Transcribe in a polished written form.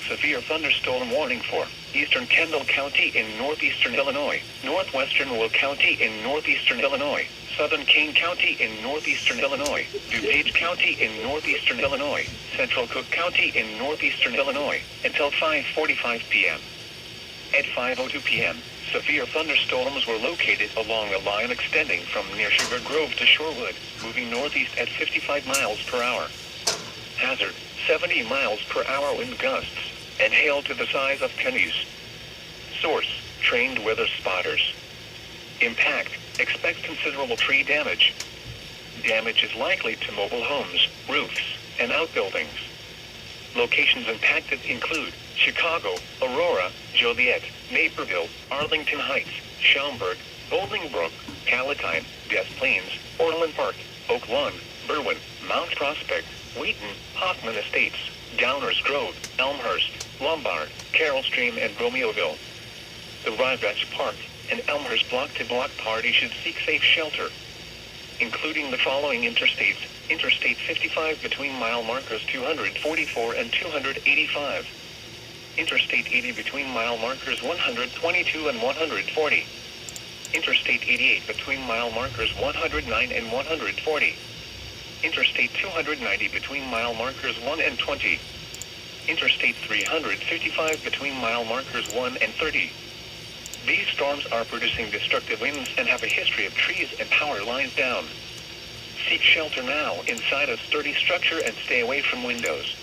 severe thunderstorm warning for eastern Kendall County in northeastern Illinois, northwestern Will County in northeastern Illinois, southern Kane County in northeastern Illinois, DuPage County in northeastern Illinois, central Cook County in northeastern Illinois, until 5:45 p.m. At 5:02 p.m., severe thunderstorms were located along a line extending from near Sugar Grove to Shorewood, moving northeast at 55 miles per hour. Hazard, 70 miles per hour wind gusts, and hail to the size of pennies. Source, trained weather spotters. Impact, expect considerable tree damage. Damage is likely to mobile homes, roofs, and outbuildings. Locations impacted include Chicago, Aurora, Joliet, Naperville, Arlington Heights, Schaumburg, Bolingbrook, Palatine, Des Plaines, Orland Park, Oak Lawn, Berwyn, Mount Prospect, Wheaton, Hoffman Estates, Downers Grove, Elmhurst, Lombard, Carroll Stream, and Romeoville. The Rivets Park and Elmhurst block-to-block party should seek safe shelter, including the following interstates: Interstate 55 between mile markers 244 and 285. Interstate 80 between mile markers 122 and 140. Interstate 88 between mile markers 109 and 140. Interstate 290 between mile markers 1 and 20. Interstate 355 between mile markers 1 and 30. These storms are producing destructive winds and have a history of trees and power lines down. Seek shelter now inside a sturdy structure and stay away from windows.